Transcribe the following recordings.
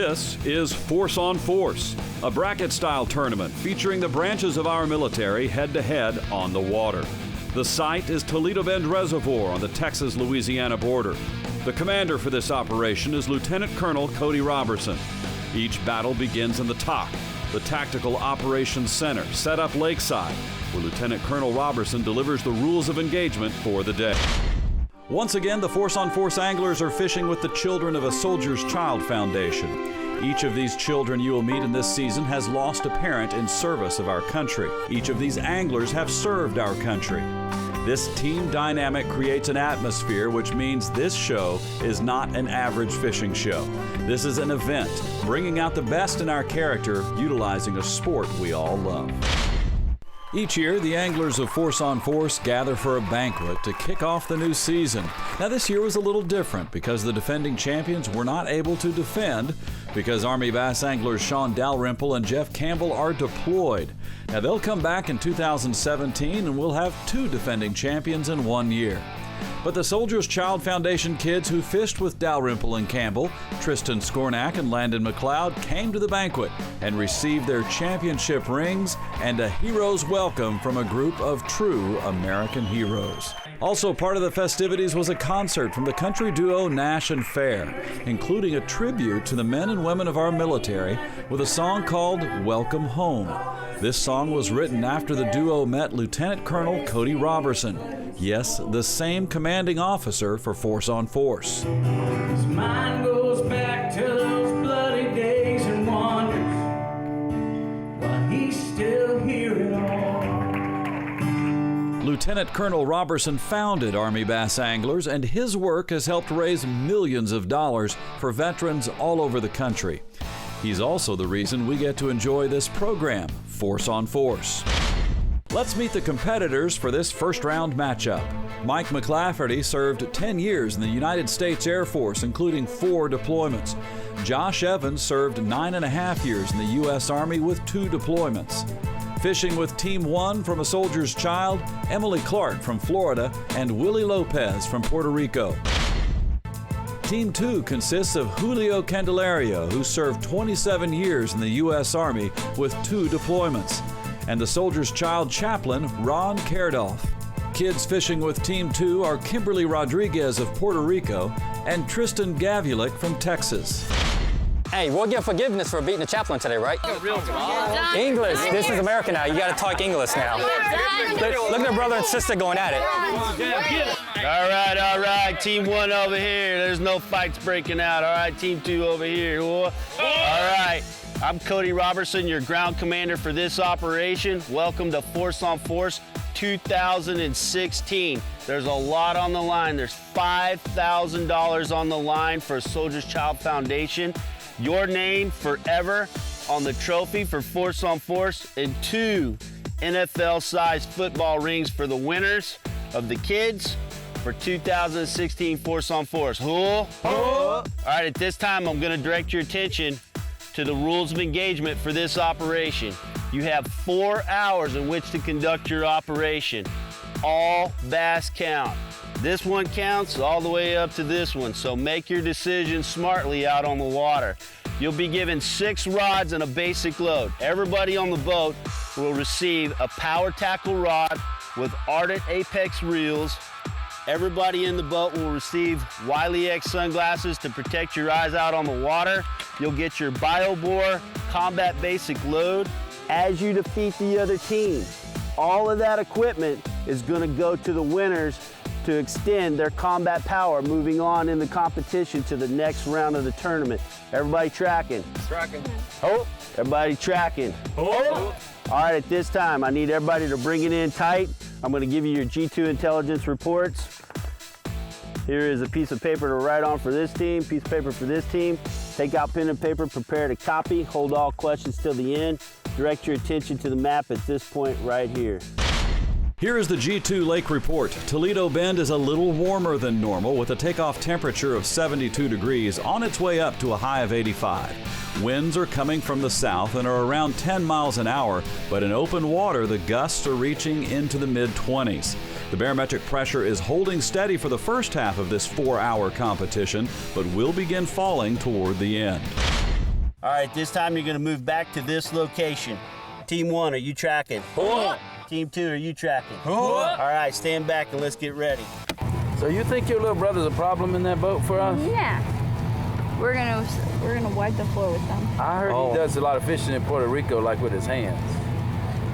This is Force on Force, a bracket-style tournament featuring the branches of our military head-to-head on the water. The site is Toledo Bend Reservoir on the Texas-Louisiana border. The commander for this operation is Lieutenant Colonel Cody Robertson. Each battle begins in the TOC, the Tactical Operations Center, set up lakeside, where Lieutenant Colonel Robertson delivers the rules of engagement for the day. Once again, the Force on Force anglers are fishing with the children of a Soldier's Child Foundation. Each of these children you will meet in this season has lost a parent in service of our country. Each of these anglers have served our country. This team dynamic creates an atmosphere, which means this show is not an average fishing show. This is an event, bringing out the best in our character, utilizing a sport we all love. Each year, the anglers of Force on Force gather for a banquet to kick off the new season. Now, this year was a little different because the defending champions were not able to defend because Army bass anglers Sean Dalrymple and Jeff Campbell are deployed. Now, they'll come back in 2017 and we'll have two defending champions in 1 year. But the Soldier's Child Foundation kids who fished with Dalrymple and Campbell, Tristan Skornak and Landon McLeod, came to the banquet and received their championship rings and a hero's welcome from a group of true American heroes. Also part of the festivities was a concert from the country duo Nash and Fair, including a tribute to the men and women of our military with a song called Welcome Home. This song was written after the duo met Lieutenant Colonel Cody Robertson. Yes, the same commanding officer for Force on Force. His mind goes back to those bloody days and wonders why he's still here at all. Lieutenant Colonel Robertson founded Army Bass Anglers, and his work has helped raise millions of dollars for veterans all over the country. He's also the reason we get to enjoy this program, Force on Force. Let's meet the competitors for this first-round matchup. Mike McLafferty served 10 years in the United States Air Force, including 4 deployments. Josh Evans served 9.5 years in the U.S. Army with 2 deployments. Fishing with Team 1 from A Soldier's Child, Emily Clark from Florida, and Willie Lopez from Puerto Rico. Team 2 consists of Julio Candelario, who served 27 years in the U.S. Army with 2 deployments, and the Soldier's Child chaplain, Ron Kerdolf. Kids fishing with Team 2 are Kimberly Rodriguez of Puerto Rico and Tristan Gavulik from Texas. Hey, we'll get forgiveness for beating the chaplain today, right? English. This is America now. You got to talk English now. Look at their brother and sister going at it. All right. Team 1 over here. There's no fights breaking out. All right, Team 2 over here. All right. I'm Cody Robertson, your ground commander for this operation. Welcome to Force on Force 2016. There's a lot on the line. There's $5,000 on the line for Soldier's Child Foundation. Your name forever on the trophy for Force on Force, and 2 NFL-sized football rings for the winners of the kids for 2016 Force on Force. All right, at this time, I'm going to direct your attention to the rules of engagement for this operation. You have 4 hours in which to conduct your operation. All bass count. This one counts all the way up to this one, so make your decision smartly out on the water. You'll be given 6 rods and a basic load. Everybody on the boat will receive a power tackle rod with Ardent Apex reels. Everybody in the boat will receive Wiley X sunglasses to protect your eyes out on the water. You'll get your BioBore Combat Basic load as you defeat the other team. All of that equipment is going to go to the winners to extend their combat power, moving on in the competition to the next round of the tournament. Everybody tracking? Tracking. Oh, everybody tracking. Oh. All right, at this time, I need everybody to bring it in tight. I'm going to give you your G2 intelligence reports. Here is a piece of paper to write on for this team, piece of paper for this team. Take out pen and paper, prepare to copy. Hold all questions till the end. Direct your attention to the map at this point right here. Here is the G2 Lake Report. Toledo Bend is a little warmer than normal with a takeoff temperature of 72 degrees on its way up to a high of 85. Winds are coming from the south and are around 10 miles an hour, but in open water, the gusts are reaching into the mid-20s. The barometric pressure is holding steady for the first half of this 4-hour competition, but will begin falling toward the end. All right, this time you're gonna move back to this location. Team 1, are you tracking? Team 2, are you tracking? All right, stand back and let's get ready. So you think your little brother's a problem in that boat for us? Yeah. We're gonna wipe the floor with them. I heard he does a lot of fishing in Puerto Rico, like with his hands.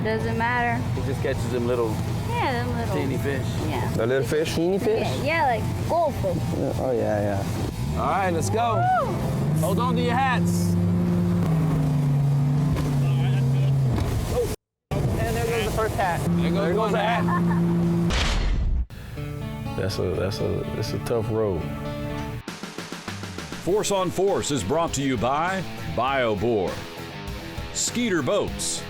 Doesn't matter. He just catches them little Them little teeny fish. Yeah. A little fish? Teeny fish? Yeah, like goldfish. Oh, yeah. All right, let's go. Hold on to your hats. And there goes the first hat. There goes the hat. It's a tough road. Force on Force is brought to you by BioBore, Skeeter Boats,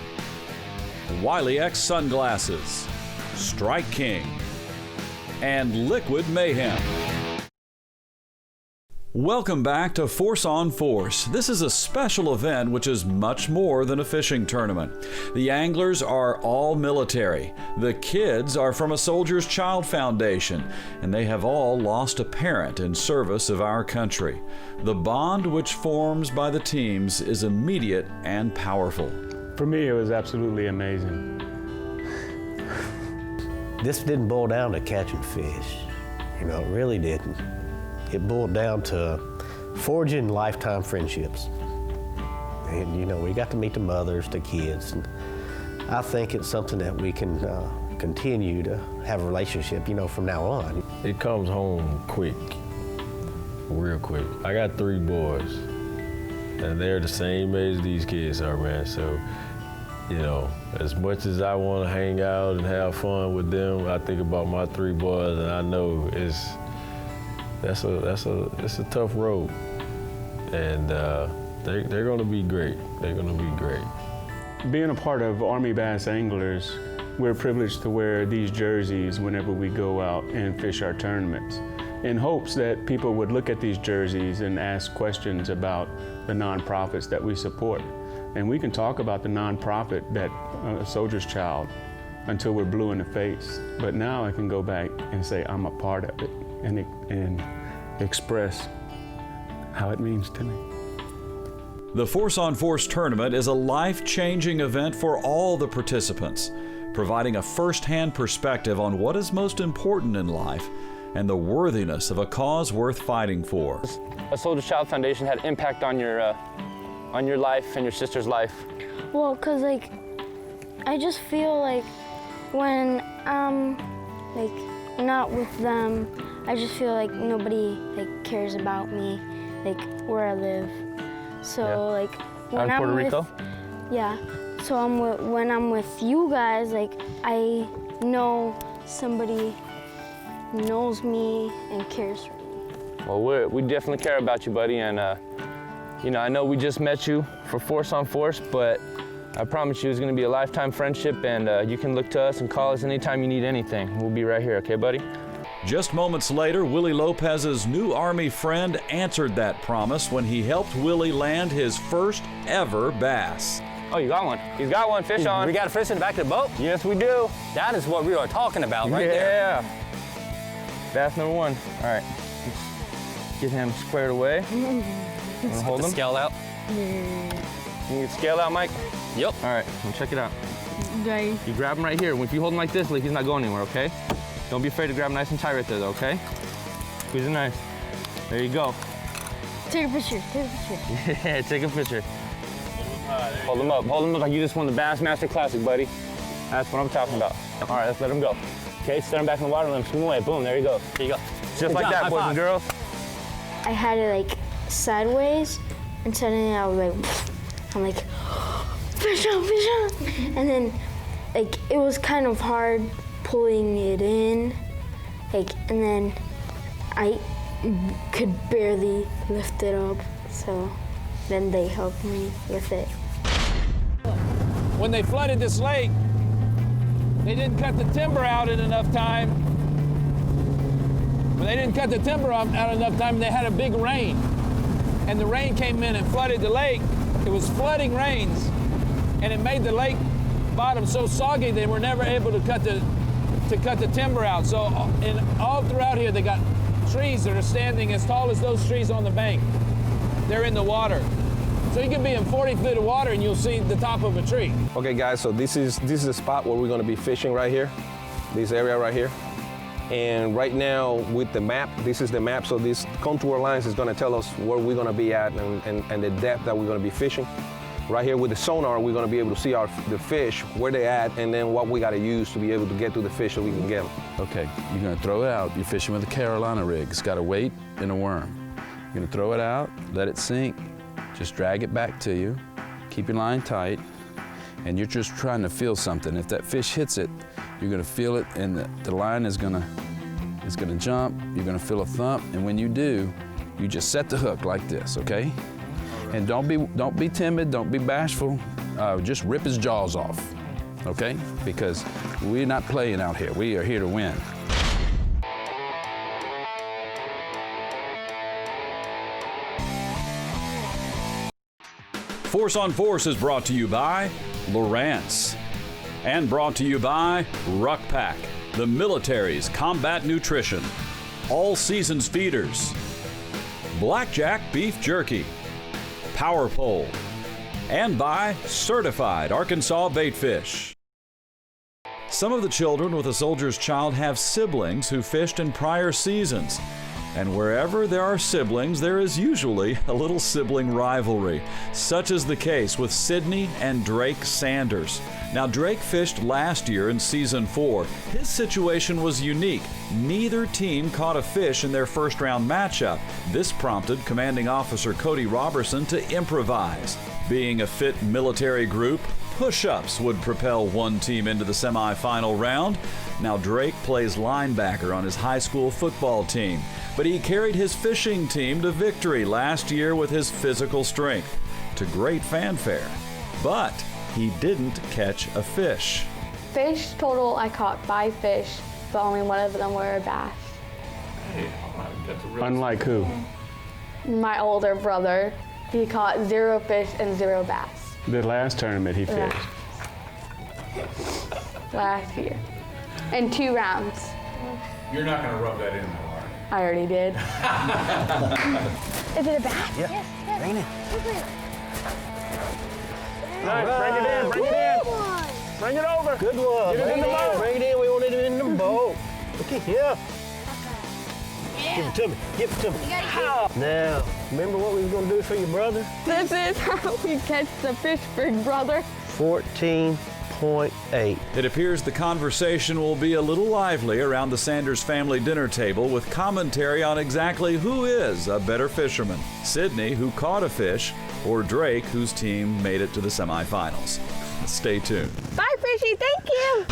Wiley X Sunglasses, Strike King, and Liquid Mayhem. Welcome back to Force on Force. This is a special event which is much more than a fishing tournament. The anglers are all military. The kids are from a Soldier's Child Foundation, and they have all lost a parent in service of our country. The bond which forms by the teams is immediate and powerful. For me, it was absolutely amazing. This didn't boil down to catching fish. It really didn't. It boiled down to forging lifetime friendships. And, we got to meet the mothers, the kids. And I think it's something that we can continue to have a relationship, from now on. It comes home quick, real quick. I got 3 boys, and they're the same age these kids are, man. So, as much as I want to hang out and have fun with them, I think about my 3 boys, and I know it's a tough road, and they're going to be great. They're going to be great. Being a part of Army Bass Anglers, we're privileged to wear these jerseys whenever we go out and fish our tournaments, in hopes that people would look at these jerseys and ask questions about the nonprofits that we support. And we can talk about the nonprofit that Soldier's Child until we're blue in the face. But now I can go back and say I'm a part of it and express how it means to me. The Force on Force tournament is a life-changing event for all the participants, providing a first-hand perspective on what is most important in life and the worthiness of a cause worth fighting for. A Soldier's Child Foundation had impact on your life and your sister's life. Well, cause I just feel like when I'm not with them, I just feel like nobody cares about me, where I live. So when I'm Puerto Rico? So when I'm with you guys, I know somebody knows me and cares for me. Well, we definitely care about you, buddy, and I know we just met you for Force on Force, but I promise you it's going to be a lifetime friendship, and you can look to us and call us anytime you need anything. We'll be right here, okay, buddy? Just moments later, Willie Lopez's new Army friend answered that promise when he helped Willie land his first ever bass. Oh, you got one. He's got one. Fish on. We got a fish in the back of the boat? Yes, we do. That is what we are talking about right there. Yeah. Bass number 1. All right. Get him squared away. Hold him. Scale out. You get scale out, Mike? Yep. All right, well, check it out. Okay. You grab him right here. If you hold him like this, he's not going anywhere, okay? Don't be afraid to grab him nice and tight right there, though, okay? Squeeze it nice. There you go. Take a picture. Yeah, take a picture. Hold him up like you just won the Bassmaster Classic, buddy. That's what I'm talking about. All right, let's let him go. Okay, set him back in the water and let him swim away. Boom, there you go. There you go. Just like that, boys and girls. I had it sideways, and suddenly I was I'm like, fish on. And then it was kind of hard pulling it in, and then I could barely lift it up, so then they helped me with it. When they flooded this lake, they didn't cut the timber out in enough time. When they didn't cut the timber out enough time, they had a big rain. And the rain came in and flooded the lake. It was flooding rains, and it made the lake bottom so soggy they were never able to cut the timber out. So all throughout here, they got trees that are standing as tall as those trees on the bank. They're in the water. So So you could be in 40 feet of water and you'll see the top of a tree. Okay guys, so this is the spot where we're gonna be fishing right here, this area right here. And right now with the map, this is the map, so this contour lines is gonna tell us where we're gonna be at and the depth that we're gonna be fishing. Right here with the sonar, we're gonna be able to see the fish, where they're at, and then what we gotta use to be able to get to the fish so we can get them. Okay, you're gonna throw it out. You're fishing with a Carolina rig. It's got a weight and a worm. You're gonna throw it out, let it sink, just drag it back to you, keep your line tight, and you're just trying to feel something. If that fish hits it, you're gonna feel it, and the line is gonna jump, you're gonna feel a thump, and when you do, you just set the hook like this, okay? And don't be timid, don't be bashful, just rip his jaws off, okay? Because we're not playing out here, we are here to win. Force on Force is brought to you by Lowrance and brought to you by Ruck Pack, the military's combat nutrition, All Seasons Feeders, Blackjack Beef Jerky, Power Pole, and by Certified Arkansas Bait Fish. Some of the children with a soldier's child have siblings who fished in prior seasons. And wherever there are siblings, there is usually a little sibling rivalry. Such is the case with Sydney and Drake Sanders. Now, Drake fished last year in Season 4. His situation was unique. Neither team caught a fish in their first round matchup. This prompted Commanding Officer Cody Robertson to improvise. Being a fit military group, push-ups would propel one team into the semifinal round. Now, Drake plays linebacker on his high school football team, but he carried his fishing team to victory last year with his physical strength, to great fanfare. But he didn't catch a fish. Fish total, I caught 5 fish, but only one of them were a bass. Hey, Unlike who? My older brother, he caught 0 fish and 0 bass. The last tournament he fished. Last year. In 2 rounds. You're not going to rub that in, though, are you? I already did. Is it a bass? Yeah. Yes. Bring it in. Nice, bring it in, bring it in. Bring it over. Good one. Get it in the boat. Bring it in. We want it in the boat. Okay, yeah. Give it to me. Give it to me. Now, remember what we was going to do for your brother? This is how we catch the fish for brother. 14.8. It appears the conversation will be a little lively around the Sanders family dinner table with commentary on exactly who is a better fisherman, Sydney, who caught a fish, or Drake, whose team made it to the semifinals. Stay tuned. Bye, Fishy. Thank you.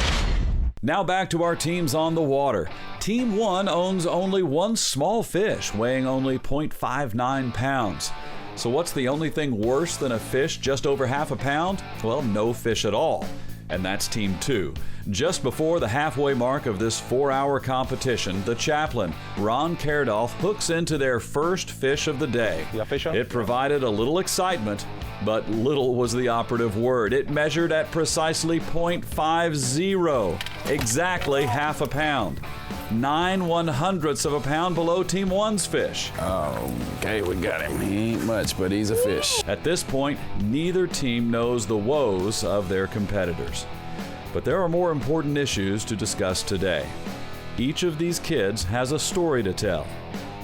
Now back to our teams on the water. Team 1 owns only one small fish, weighing only 0.59 pounds. So what's the only thing worse than a fish just over half a pound? Well, no fish at all. And that's Team 2. Just before the halfway mark of this 4-hour competition, the chaplain, Ron Kerdolf, hooks into their first fish of the day. You got fish on? It provided a little excitement, but little was the operative word. It measured at precisely 0.50, exactly half a pound. 9/100ths of a pound below Team 1's fish. Okay, we got him. He ain't much, but he's a fish. At this point, neither team knows the woes of their competitors. But there are more important issues to discuss today. Each of these kids has a story to tell.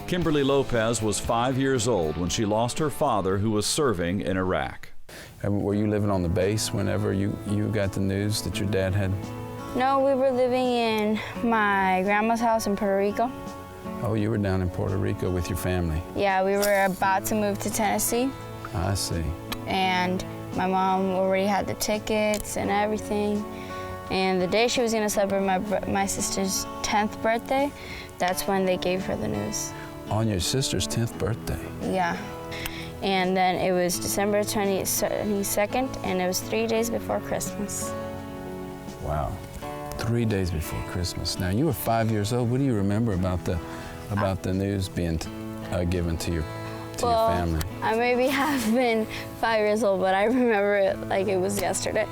Kimberly Lopez was 5 years old when she lost her father, who was serving in Iraq. Were you living on the base whenever you got the news that your dad had? No, we were living in my grandma's house in Puerto Rico. Oh, you were down in Puerto Rico with your family. Yeah, we were about to move to Tennessee, I see. and my mom already had the tickets and everything. And the day she was gonna celebrate my sister's 10th birthday, that's when they gave her the news. On your sister's 10th birthday? Yeah. And then it was December 22nd, and it was 3 days before Christmas. Wow. 3 days before Christmas. Now, you were 5 years old. What do you remember about the news being given to your family? I maybe have been 5 years old, but I remember it like it was yesterday.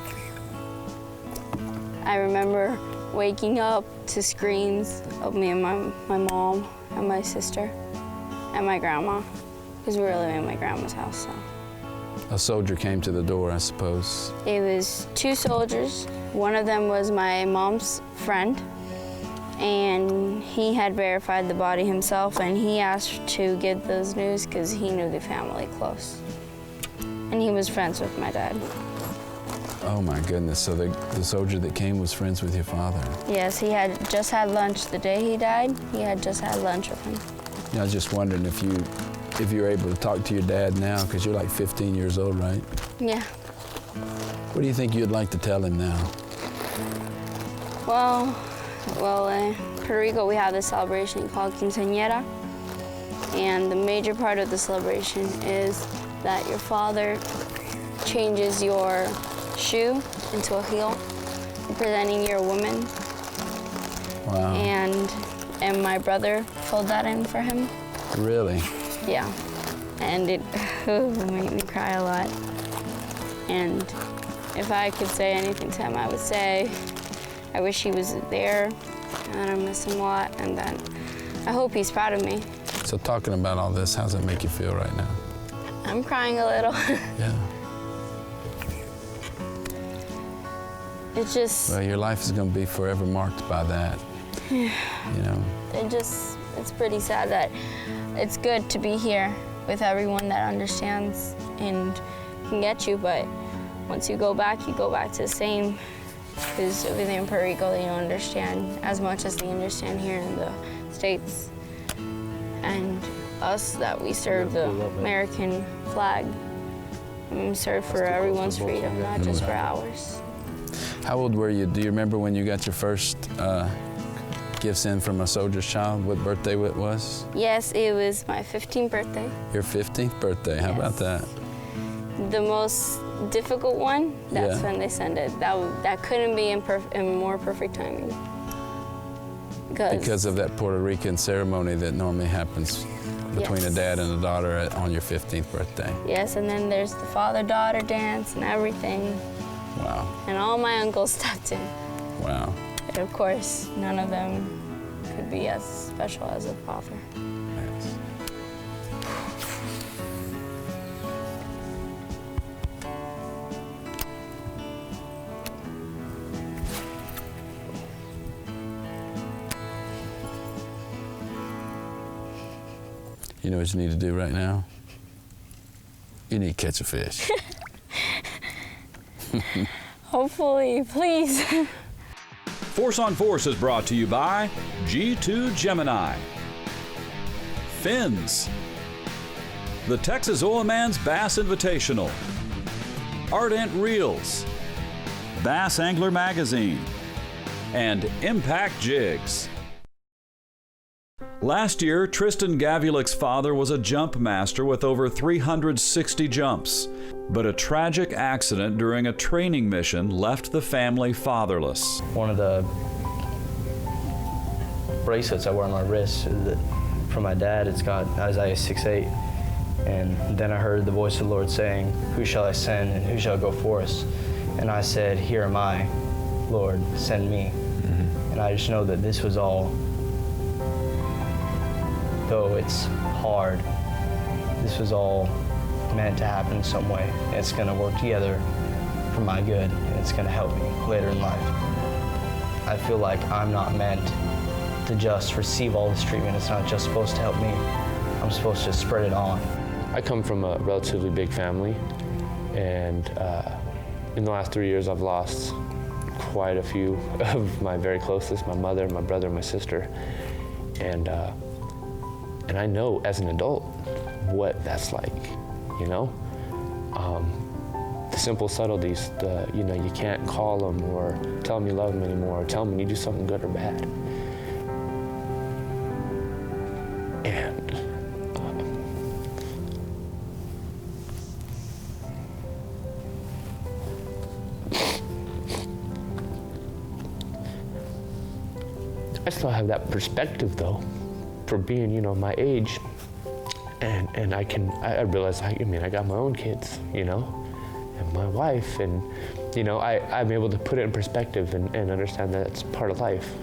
I remember waking up to screams of me and my mom and my sister and my grandma, because we were living in my grandma's house. So. A soldier came to the door, I suppose. It was 2 soldiers. One of them was my mom's friend, and he had verified the body himself, and he asked to get those news because he knew the family close. And he was friends with my dad. Oh my goodness, so the soldier that came was friends with your father? Yes, he had just had lunch the day he died. He had just had lunch with him. Yeah, I was just wondering if you're able to talk to your dad now, because you're like 15 years old, right? Yeah. What do you think you'd like to tell him now? Well, in Puerto Rico, we have this celebration called Quinceañera, and the major part of the celebration is that your father changes your shoe into a heel, representing you're a woman. Wow. And my brother filled that in for him. Really? Yeah. And it made me cry a lot. And if I could say anything to him, I would say I wish he was there, and I miss him a lot, and then I hope he's proud of me. So talking about all this, how's it make you feel right now? I'm crying a little. Yeah. It's just... Well, your life is going to be forever marked by that, you know. It's pretty sad that it's good to be here with everyone that understands and can get you, but once you go back to the same, because over there in Puerto Rico, they don't understand as much as they understand here in the States. And us, that we serve the American flag, and we serve for everyone's freedom, not just for ours. How old were you? Do you remember when you got your first gifts in from a soldier's child? What birthday it was? Yes, it was my 15th birthday. Your 15th birthday, how about that? The most difficult one, that's when they send it. That couldn't be in more perfect timing. Because of that Puerto Rican ceremony that normally happens between a dad and a daughter on your 15th birthday. Yes, and then there's the father-daughter dance and everything. Wow. And all my uncles stepped in. Wow. But of course, none of them could be as special as a father. Yes. You know what you need to do right now? You need to catch a fish. Hopefully, please. Force on Force is brought to you by G2 Gemini, Fins, the Texas Oil Man's Bass Invitational, Ardent Reels, Bass Angler Magazine, and Impact Jigs. Last year, Tristan Gavulik's father was a jump master with over 360 jumps, but a tragic accident during a training mission left the family fatherless. One of the bracelets I wear on my wrist from my dad, it's got Isaiah 6:8. And then I heard the voice of the Lord saying, "Who shall I send and who shall go for us?" And I said, "Here am I, Lord, send me." And I just know that this was all, though it's hard, this was all meant to happen in some way. It's going to work together for my good, and it's going to help me later in life. I feel like I'm not meant to just receive all this treatment. It's not just supposed to help me. I'm supposed to spread it on. I come from a relatively big family, and in the last 3 years I've lost quite a few of my very closest, my mother, my brother, my sister. And I know as an adult what that's like, you know? The simple subtleties, you can't call them or tell them you love them anymore, or tell them when you do something good or bad. And I still have that perspective though, for being, my age, and I realize, I got my own kids, and my wife, and, I'm able to put it in perspective and understand that it's part of life.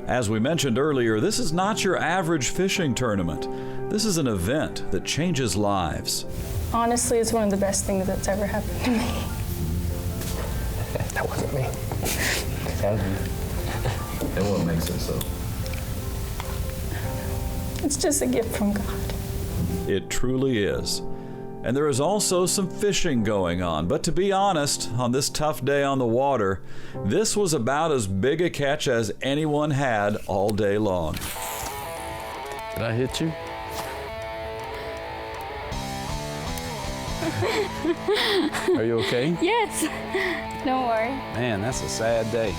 As we mentioned earlier, this is not your average fishing tournament. This is an event that changes lives. Honestly, it's one of the best things that's ever happened to me. That wasn't me. And what makes it so? It's just a gift from God. It truly is. And there is also some fishing going on. But to be honest, on this tough day on the water, this was about as big a catch as anyone had all day long. Did I hit you? Are you okay? Yes. Don't worry. Man, that's a sad day.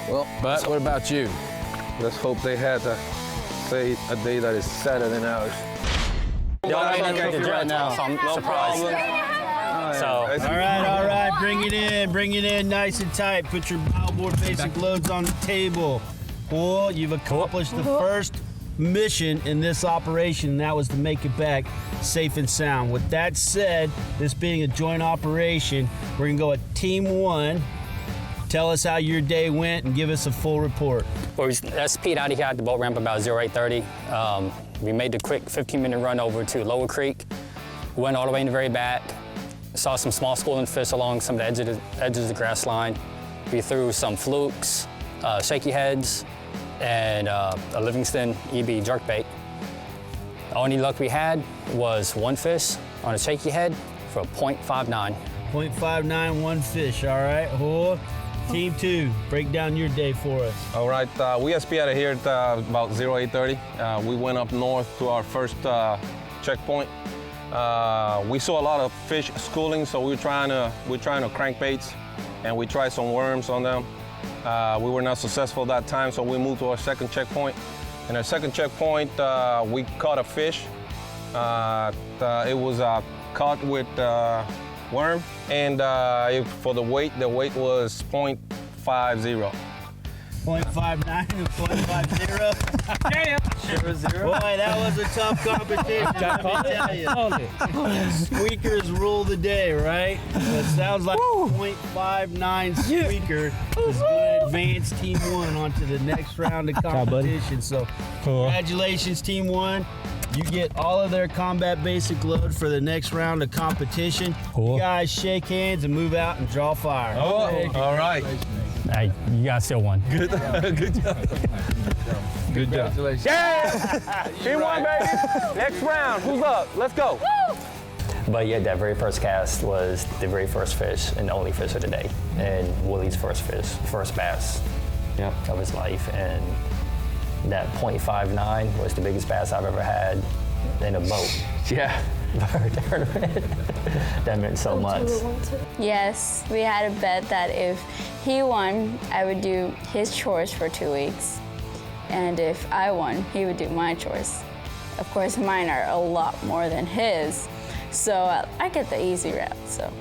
Well, but what about you? Let's hope they had say a day that is sadder than ours. Right now, so I'm surprised. All right, bring it in nice and tight. Put your outboard basic loads on the table. Well, you've accomplished the first mission in this operation, and that was to make it back safe and sound. With that said, this being a joint operation, we're gonna go at Team 1. Tell us how your day went and give us a full report. Well, we SP'd out of here at the boat ramp about 0830. We made the quick 15-minute run over to Lower Creek. We went all the way in the very back. Saw some small schooling fish along some of the edges of the grass line. We threw some flukes, shaky heads, and a Livingston EB jerkbait. The only luck we had was one fish on a shaky head for a .59. 0.59, one fish, all right. Oh, Team 2, break down your day for us. All right, we SP'd out of here at about 0830. We went up north to our first checkpoint. We saw a lot of fish schooling, so we're trying to crankbaits, and we tried some worms on them. We were not successful that time, so we moved to our second checkpoint. In our second checkpoint, we caught a fish. It was caught with worm, and for the weight was .50. 0.59 to 0.50. Damn. 0-0. Boy, that was a tough competition. Let me tell you. Squeakers rule the day, right? So it sounds like 0.59 squeaker is going to advance Team 1 onto the next round of competition. So congratulations, Team 1. You get all of their combat basic load for the next round of competition. You guys shake hands and move out and draw fire. Oh, all right. Hey, you guys still won. Good job. Good job. Yeah! Team 1, baby. Next round. Who's up? Let's go. But yeah, that very first cast was the very first fish and only fish of the day. And Willie's first fish, first bass of his life. And that .59 was the biggest bass I've ever had in a boat. Yeah. That meant so much. Yes, we had a bet that if he won, I would do his chores for 2 weeks. And if I won, he would do my chores. Of course, mine are a lot more than his, so I get the easy route, so.